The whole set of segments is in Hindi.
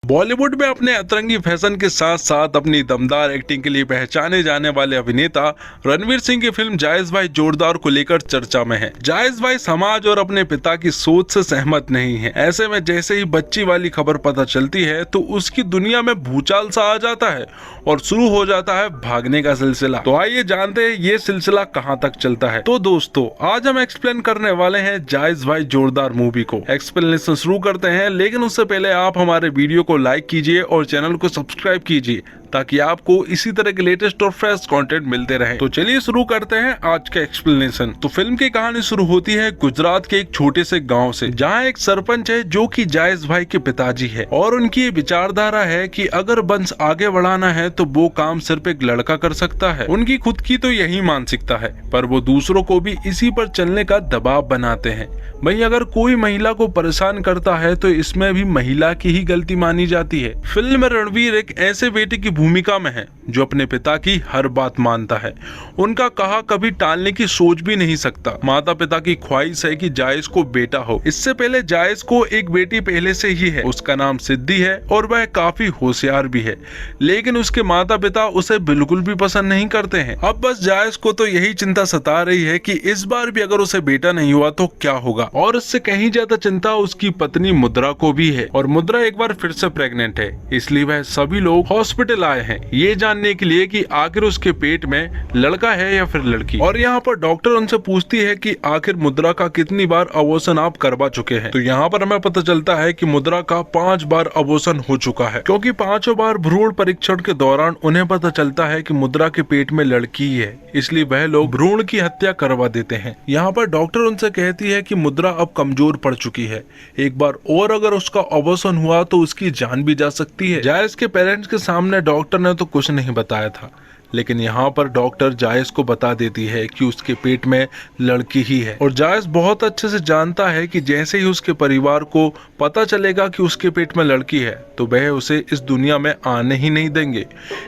बॉलीवुड में अपने अतरंगी फैशन के साथ साथ अपनी दमदार एक्टिंग के लिए पहचाने जाने वाले अभिनेता रणवीर सिंह की फिल्म जायज भाई जोरदार को लेकर चर्चा में है। जायज भाई समाज और अपने पिता की सोच से सहमत नहीं है। ऐसे में जैसे ही बच्ची वाली खबर पता चलती है तो उसकी दुनिया में भूचाल सा आ जाता है और शुरू हो जाता है भागने का सिलसिला। तो आइए जानते हैं ये सिलसिला कहाँ तक चलता है। तो दोस्तों, आज हम एक्सप्लेन करने वाले हैं जायज भाई जोरदार मूवी को। एक्सप्लेनेशन शुरू करते हैं, लेकिन उससे पहले आप हमारे वीडियो को लाइक कीजिए और चैनल को सब्सक्राइब कीजिए ताकि आपको इसी तरह के लेटेस्ट और फ्रेश कंटेंट मिलते रहे। तो चलिए शुरू करते हैं आज का एक्सप्लेनेशन। तो फिल्म की कहानी शुरू होती है गुजरात के एक छोटे से गांव से, जहां एक सरपंच है जो कि जायज भाई के पिताजी है और उनकी ये विचारधारा है कि अगर वंश आगे बढ़ाना है तो वो काम सिर्फ एक लड़का कर सकता है। उनकी खुद की तो यही मानसिकता है, पर वो दूसरों को भी इसी पर चलने का दबाव बनाते हैं। वहीं अगर कोई महिला को परेशान करता है तो इसमें भी महिला की ही गलती मानी जाती है। फिल्म में रणवीर एक ऐसे बेटे की भूमिका में है जो अपने पिता की हर बात मानता है, उनका कहा कभी टालने की सोच भी नहीं सकता। माता पिता की ख्वाहिश है कि जायज को बेटा हो। इससे पहले जायज को एक बेटी पहले से ही है, उसका नाम सिद्धि है और वह काफी होशियार भी है, लेकिन उसके माता पिता उसे बिल्कुल भी पसंद नहीं करते हैं। अब बस जायज को तो यही चिंता सता रही है कि इस बार भी अगर उसे बेटा नहीं हुआ तो क्या होगा, और इससे कहीं ज्यादा चिंता उसकी पत्नी मुद्रा को भी है। और मुद्रा एक बार फिर से प्रेग्नेंट है, इसलिए वह सभी लोग हॉस्पिटल आए हैं ये जानने के लिए कि आखिर उसके पेट में लड़का है या फिर लड़की। और यहाँ पर डॉक्टर उनसे पूछती है कि आखिर मुद्रा का कितनी बार अबॉर्शन आप करवा चुके हैं। तो यहाँ पर हमें पता चलता है कि मुद्रा का 5 बार अबॉर्शन हो चुका है, क्योंकि 5 बार भ्रूण परीक्षण के दौरान उन्हें पता चलता है कि मुद्रा के पेट में लड़की ही है, इसलिए वह लोग भ्रूण की हत्या करवा देते हैं। यहाँ पर डॉक्टर उनसे कहती है कि मुद्रा अब कमजोर पड़ चुकी है, एक बार और अगर उसका अबॉर्शन हुआ तो उसकी जान भी जा सकती है। जायज के पेरेंट्स के सामने डॉक्टर ने तो कुछ नहीं बताया था, लेकिन यहाँ पर डॉक्टर जायज को बता देती है कि उसके पेट में लड़की ही है। और जायज बहुत अच्छे से जानता है कि जैसे ही उसके परिवार को पता चलेगा कि उसके पेट में लड़की है तो वह उसे इस दुनिया में आने ही नहीं देंगे।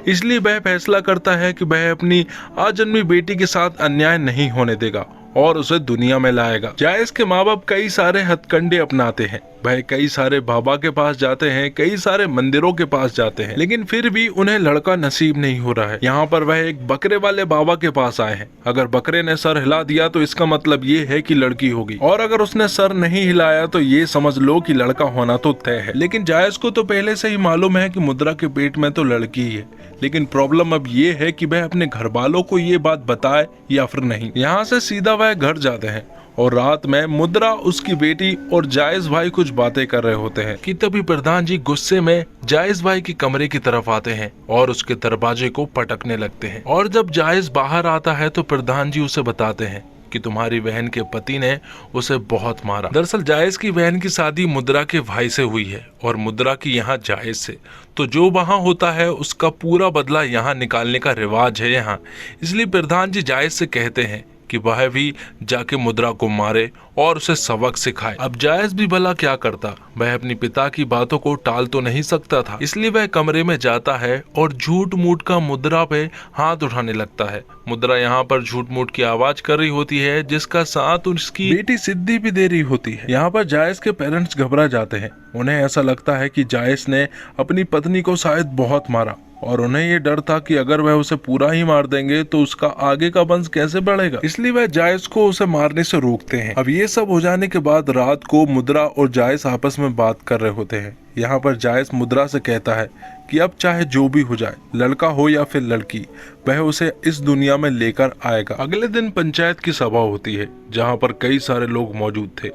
इसलिए वह फैसला करता है कि वह अपनी आजन्मी बेटी के साथ अन्याय नहीं होने देगा और उसे दुनिया में लाएगा। जायज के माँ बाप कई सारे हथकंडे अपनाते हैं, वह कई सारे बाबा के पास जाते हैं, कई सारे मंदिरों के पास जाते हैं, लेकिन फिर भी उन्हें लड़का नसीब नहीं हो रहा है। यहाँ पर वह एक बकरे वाले बाबा के पास आए हैं। अगर बकरे ने सर हिला दिया तो इसका मतलब ये है कि लड़की होगी, और अगर उसने सर नहीं हिलाया तो ये समझ लो कि लड़का होना तो तय है। लेकिन जायज को तो पहले से ही मालूम है कि मुद्रा के पेट में तो लड़की ही है, लेकिन प्रॉब्लम अब ये है कि वह अपने घर वालों को ये बात बताए या फिर नहीं। यहाँ से सीधा वह घर जाते हैं और रात में मुद्रा, उसकी बेटी और जायज भाई कुछ बातें कर रहे होते हैं कि तभी प्रधान जी गुस्से में जायज भाई के कमरे की तरफ आते हैं और उसके दरवाजे को पटकने लगते हैं। और जब जायज बाहर आता है तो प्रधान जी उसे बताते हैं कि तुम्हारी बहन के पति ने उसे बहुत मारा। दरअसल जायज की बहन की शादी मुद्रा के भाई से हुई है और मुद्रा की यहाँ जायज से, तो जो वहाँ होता है उसका पूरा बदला यहाँ निकालने का रिवाज है यहाँ। इसलिए प्रधान जी जायज से कहते हैं कि वह भी जाके मुद्रा को मारे और उसे सबक सिखाए। अब जायज भी भला क्या करता, वह अपनी पिता की बातों को टाल तो नहीं सकता था, इसलिए वह कमरे में जाता है और झूठ मूठ का मुद्रा पे हाथ उठाने लगता है। मुद्रा यहाँ पर झूठ मूठ की आवाज कर रही होती है, जिसका साथ उसकी बेटी सिद्धि भी दे रही होती है। यहाँ पर जायज के पेरेंट्स घबरा जाते हैं, उन्हें ऐसा लगता है कि जायज ने अपनी पत्नी को शायद बहुत मारा और उन्हें ये डर था कि अगर वह उसे पूरा ही मार देंगे तो उसका आगे का वंश कैसे बढ़ेगा, इसलिए वह जायज को उसे मारने से रोकते हैं। अब ये सब हो जाने के बाद रात को मुद्रा और जायज आपस में बात कर रहे होते हैं। यहाँ पर जायज मुद्रा से कहता है कि अब चाहे जो भी हो जाए, लड़का हो या फिर लड़की, वह उसे इस दुनिया में लेकर आएगा। अगले दिन पंचायत की सभा होती है जहाँ पर कई सारे लोग मौजूद थे।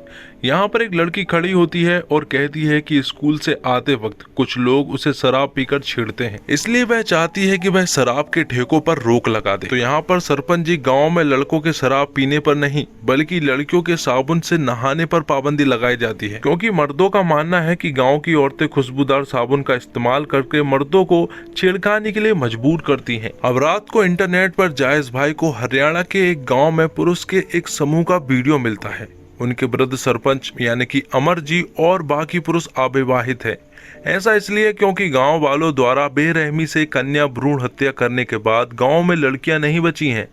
यहाँ पर एक लड़की खड़ी होती है और कहती है कि स्कूल से आते वक्त कुछ लोग उसे शराब पीकर छेड़ते हैं, इसलिए वह चाहती है कि वह शराब के ठेकों पर रोक लगा दे। तो यहाँ पर सरपंच जी गाँव में लड़कों के शराब पीने पर नहीं बल्कि लड़कियों के साबुन से नहाने पर पाबंदी लगाई जाती है, क्योंकि मर्दों का मानना है कि गाँव की औरतें खुशबूदार साबुन का इस्तेमाल करके मर्दों को छेड़खानी के लिए मजबूर करती हैं। अब रात को इंटरनेट पर जायज भाई को हरियाणा के एक गांव में पुरुष के एक समूह का वीडियो मिलता है। उनके वृद्ध सरपंच यानी कि अमर जी और बाकी पुरुष अविवाहित है। ऐसा इसलिए क्योंकि गांव वालों द्वारा बेरहमी से कन्या भ्रूण हत्या करने के बाद गांव में लड़कियां नहीं बची हैं।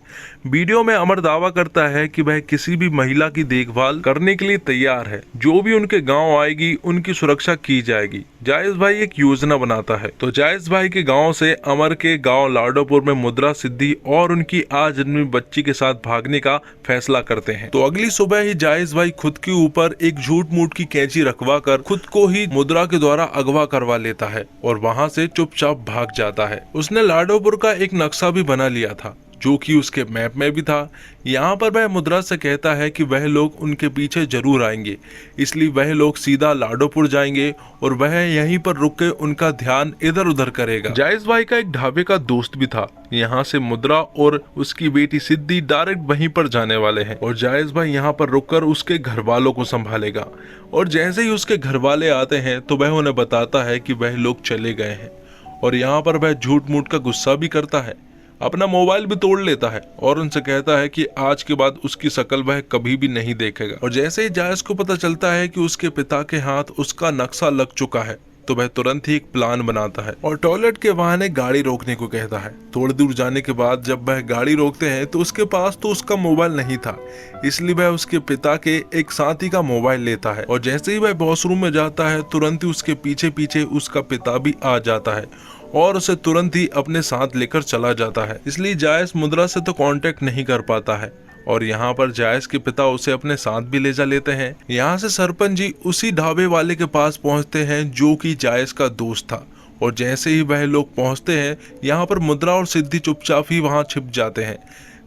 वीडियो में अमर दावा करता है कि वह किसी भी महिला की देखभाल करने के लिए तैयार है। जो भी उनके गांव आएगी उनकी सुरक्षा की जाएगी। जायज भाई एक योजना बनाता है तो जायज भाई के गांव से अमर के गांव लाडोपुर में मुद्रा, सिद्धि और उनकी आज जन्मी बच्ची के साथ भागने का फैसला करते हैं। तो अगली सुबह ही जायज भाई खुद के ऊपर एक झूठ मूठ की कैंची रखवा कर खुद को ही मुद्रा के द्वारा अगवा करवा लेता है और वहाँ से चुपचाप भाग जाता है। उसने लाडोपुर का एक नक्शा भी बना लिया था जो कि उसके मैप में भी था। यहाँ पर वह मुद्रा से कहता है कि वह लोग उनके पीछे जरूर आएंगे, इसलिए वह लोग सीधा लाडोपुर जाएंगे और वह यहीं पर रुक के उनका ध्यान इधर उधर करेगा। जायज भाई का एक ढाबे का दोस्त भी था। यहाँ से मुद्रा और उसकी बेटी सिद्धि डायरेक्ट वहीं पर जाने वाले हैं और जायज भाई यहाँ पर रुककर उसके घर वालों को संभालेगा। और जैसे ही उसके घर वाले आते हैं तो वह उन्हें बताता है कि वह लोग चले गए हैं और यहाँ पर वह झूठ मूठ का गुस्सा भी करता है, अपना मोबाइल भी तोड़ लेता है और उनसे कहता है कि आज के बाद उसकी शक्ल वह कभी भी नहीं देखेगा। और जैसे ही जायज को पता चलता है कि उसके पिता के हाथ उसका नक्शा लग चुका है तो वह तुरंत ही एक प्लान बनाता है और टॉयलेट के बहाने गाड़ी रोकने को कहता है। थोड़ी दूर जाने के बाद जब वह गाड़ी रोकते हैं तो उसके पास तो उसका मोबाइल नहीं था, इसलिए वह उसके पिता के एक साथी का मोबाइल लेता है और जैसे ही वह वॉशरूम में जाता है तुरंत ही उसके पीछे पीछे उसका पिता भी आ जाता है और उसे तुरंत ही अपने साथ लेकर चला जाता है। इसलिए जायज मुद्रा से तो कांटेक्ट नहीं कर पाता है और यहाँ पर जायज के पिता उसे अपने साथ भी ले जा लेते हैं। यहाँ से सरपंच जी उसी ढाबे वाले के पास पहुँचते हैं जो कि जायज का दोस्त था और जैसे ही वह लोग पहुँचते हैं यहाँ पर मुद्रा और सिद्धि चुपचाप ही वहाँ छिप जाते हैं।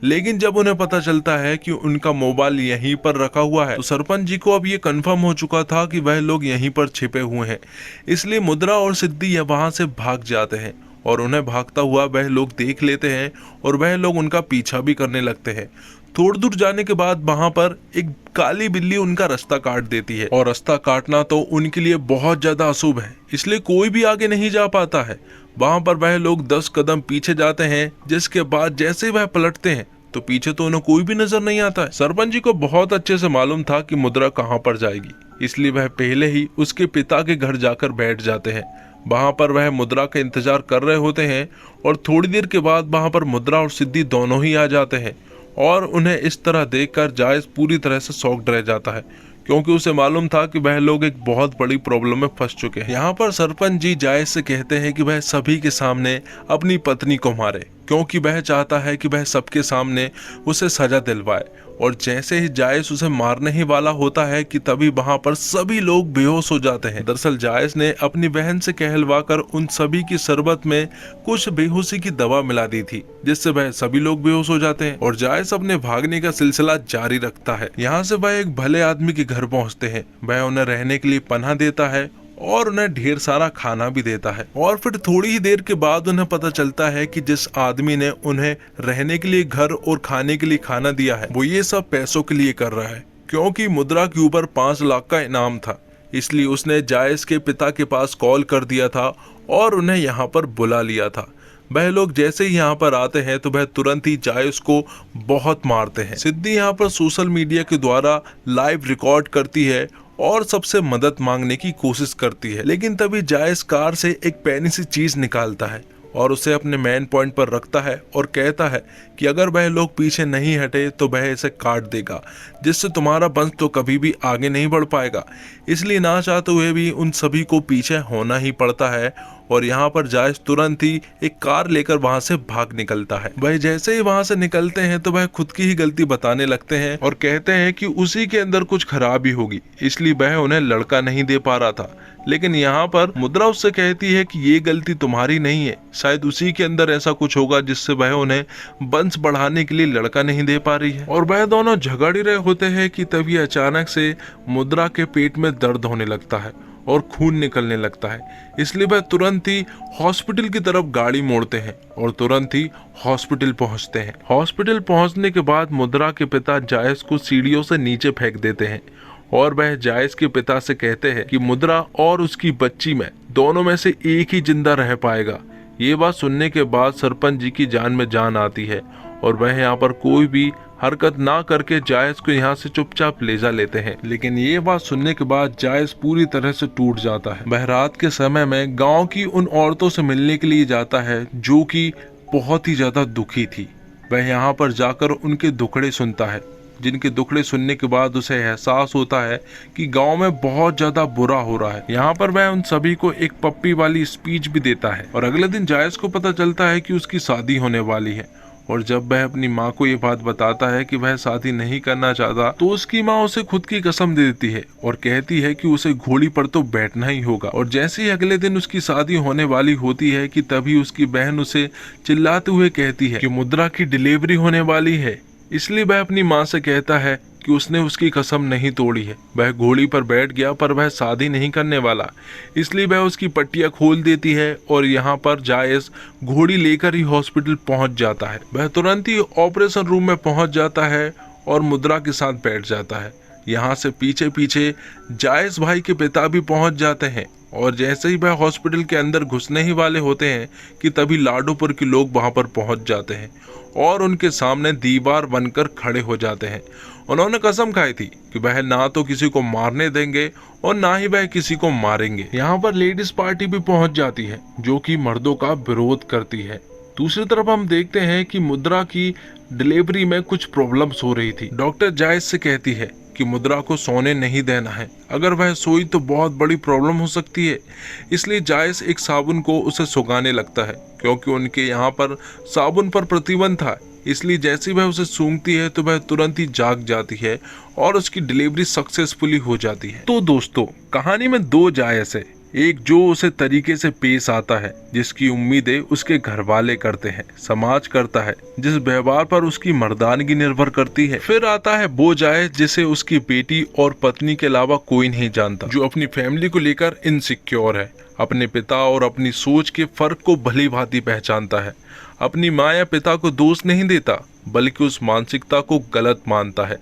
लेकिन जब उन्हें पता चलता है कि उनका मोबाइल यहीं पर रखा हुआ है तो सरपंच जी को अब ये कंफर्म हो चुका था कि वह लोग यहीं पर छिपे हुए हैं, इसलिए मुद्रा और सिद्धि वहां से भाग जाते हैं और उन्हें भागता हुआ वह लोग देख लेते हैं और वह लोग उनका पीछा भी करने लगते हैं। थोड़ी दूर जाने के बाद वहां पर एक काली बिल्ली उनका रास्ता काट देती है और रास्ता काटना तो उनके लिए बहुत ज्यादा अशुभ है, इसलिए कोई भी आगे नहीं जा पाता है। वहां पर वह लोग 10 कदम पीछे जाते हैं, जिसके बाद जैसे वह पलटते हैं तो पीछे तो उन्हें कोई भी नजर नहीं आता है। सरपंच जी को बहुत अच्छे से मालूम था कि मुद्रा कहाँ पर जाएगी, इसलिए वह पहले ही उसके पिता के घर जाकर बैठ जाते हैं। वहां पर वह मुद्रा का इंतजार कर रहे होते हैं और थोड़ी देर के बाद वहां पर मुद्रा और सिद्धि दोनों ही आ जाते हैं और उन्हें इस तरह देखकर जायज पूरी तरह से शॉक्ड रह जाता है क्योंकि उसे मालूम था कि वह लोग एक बहुत बड़ी प्रॉब्लम में फंस चुके हैं। यहाँ पर सरपंच जी जायज से कहते हैं कि वह सभी के सामने अपनी पत्नी को मारे क्योंकि वह चाहता है कि वह सबके सामने उसे सजा दिलवाए। और जैसे ही जायज उसे मारने ही वाला होता है कि तभी वहां पर सभी लोग बेहोश हो जाते हैं। दरअसल जायज ने अपनी बहन से कहलवाकर उन सभी की शरबत में कुछ बेहोशी की दवा मिला दी थी, जिससे वह सभी लोग बेहोश हो जाते हैं और जायज अपने भागने का सिलसिला जारी रखता है। यहाँ से वह एक भले आदमी के घर पहुँचते हैं। वह उन्हें रहने के लिए पनाह देता है और उन्हें ढेर सारा खाना भी देता है और फिर थोड़ी ही देर के बाद उन्हें पता चलता है कि जिस आदमी ने उन्हें रहने के लिए घर और खाने के लिए खाना दिया है वो ये सब पैसों के लिए कर रहा है, क्योंकि मुद्रा के ऊपर 5 लाख का इनाम था। इसलिए उसने जायज के पिता के पास कॉल कर दिया था और उन्हें यहाँ पर बुला लिया था। वह लोग जैसे ही यहाँ पर आते हैं तो वह तुरंत ही जायज को बहुत मारते हैं। सिद्धि यहाँ पर सोशल मीडिया के द्वारा लाइव रिकॉर्ड करती है और सबसे मदद मांगने की कोशिश करती है, लेकिन तभी जायज कार से एक पैनी सी चीज निकालता है और उसे अपने मेन पॉइंट पर रखता है और कहता है कि अगर वह लोग पीछे नहीं हटे तो वह इसे काट देगा, जिससे तुम्हारा वंश तो कभी भी आगे नहीं बढ़ पाएगा। इसलिए ना चाहते हुए भी उन सभी को पीछे होना ही पड़ता है और यहाँ पर जायज तुरंत ही एक कार लेकर वहां से भाग निकलता है। वह जैसे ही वहां से निकलते हैं तो वह खुद की ही गलती बताने लगते हैं और कहते हैं कि उसी के अंदर कुछ खराबी होगी, इसलिए वह उन्हें लड़का नहीं दे पा रहा था। लेकिन यहाँ पर मुद्रा उससे कहती है कि ये गलती तुम्हारी नहीं है, शायद उसी के अंदर ऐसा कुछ होगा जिससे वह उन्हें वंश बढ़ाने के लिए लड़का नहीं दे पा रही है। और वह दोनों झगड़ रहे होते हैं कि तभी अचानक से मुद्रा के पेट में दर्द होने लगता है और खून निकलने लगता है, इसलिए वह तुरंत ही हॉस्पिटल की तरफ गाड़ी मोड़ते हैं और तुरंत ही हॉस्पिटल पहुंचते हैं। हॉस्पिटल पहुंचने के बाद मुद्रा के पिता जायज को सीढ़ियों से नीचे फेंक देते हैं और वह जायज के पिता से कहते हैं कि मुद्रा और उसकी बच्ची में दोनों में से एक ही जिंदा रह पाएगा, ये बात सुनने के बाद सरपंच जी की जान में जान आती है और वह यहाँ पर कोई भी हरकत ना करके जायज को यहाँ से चुपचाप ले जा लेते हैं। लेकिन ये बात सुनने के बाद जायज पूरी तरह से टूट जाता है। वह रात के समय में गांव की उन औरतों से मिलने के लिए जाता है जो कि बहुत ही ज्यादा दुखी थी। वह यहाँ पर जाकर उनके दुखड़े सुनता है, जिनके दुखड़े सुनने के बाद उसे एहसास होता है कि गांव में बहुत ज्यादा बुरा हो रहा है। यहाँ पर वह उन सभी को एक पप्पी वाली स्पीच भी देता है और अगले दिन जायज को पता चलता है कि उसकी शादी होने वाली है। और जब वह अपनी माँ को ये बात बताता है कि वह शादी नहीं करना चाहता, तो उसकी माँ उसे खुद की कसम दे देती है और कहती है कि उसे घोड़ी पर तो बैठना ही होगा। और जैसे ही अगले दिन उसकी शादी होने वाली होती है कि तभी उसकी बहन उसे चिल्लाते हुए कहती है कि मुद्रा की डिलीवरी होने वाली है। इसलिए वह अपनी माँ से कहता है कि उसने उसकी कसम नहीं तोड़ी है। वह घोड़ी पर बैठ गया पर वह शादी नहीं करने वाला, इसलिए वह उसकी पट्टियां खोल देती है और यहाँ पर जायज घोड़ी लेकर ही हॉस्पिटल पहुंच जाता है। वह तुरंत ही ऑपरेशन रूम में पहुंच जाता है और मुद्रा के साथ बैठ जाता है। यहाँ से पीछे पीछे जायज भाई के पिता भी पहुंच जाते हैं और जैसे ही वह हॉस्पिटल के अंदर घुसने ही वाले होते हैं कि तभी लाडोपुर के लोग वहां पर पहुंच जाते हैं और उनके सामने दीवार बनकर खड़े हो जाते हैं। उन्होंने कसम खाई थी कि वह ना तो किसी को मारने देंगे और ना ही वह किसी को मारेंगे। यहाँ पर लेडीज पार्टी भी पहुंच जाती है जो कि मर्दों का विरोध करती है। दूसरी तरफ हम देखते हैं कि मुद्रा की डिलीवरी में कुछ प्रॉब्लम्स हो रही थी। डॉक्टर जायज से कहती है कि मुद्रा को सोने नहीं देना है, अगर वह सोई तो बहुत बड़ी प्रॉब्लम हो सकती है। इसलिए जायज एक साबुन को उसे सुखाने लगता है, क्योंकि उनके यहाँ पर साबुन पर प्रतिबंध था। इसलिए जैसे वह उसे सूंघती है तो वह तुरंत ही जाग जाती है और उसकी डिलीवरी सक्सेसफुली हो जाती है। तो दोस्तों, कहानी में दो जायज है, एक जो उसे तरीके से पेश आता है जिसकी उम्मीदें उसके घर वाले करते हैं, समाज करता है, जिस व्यवहार पर उसकी मर्दानगी निर्भर करती है। फिर आता है वो जायज जिसे उसकी बेटी और पत्नी के अलावा कोई नहीं जानता, जो अपनी फैमिली को लेकर इनसिक्योर है, अपने पिता और अपनी सोच के फर्क को भली भांति पहचानता है, अपनी माँ या पिता को दोष नहीं देता बल्कि उस मानसिकता को गलत मानता है।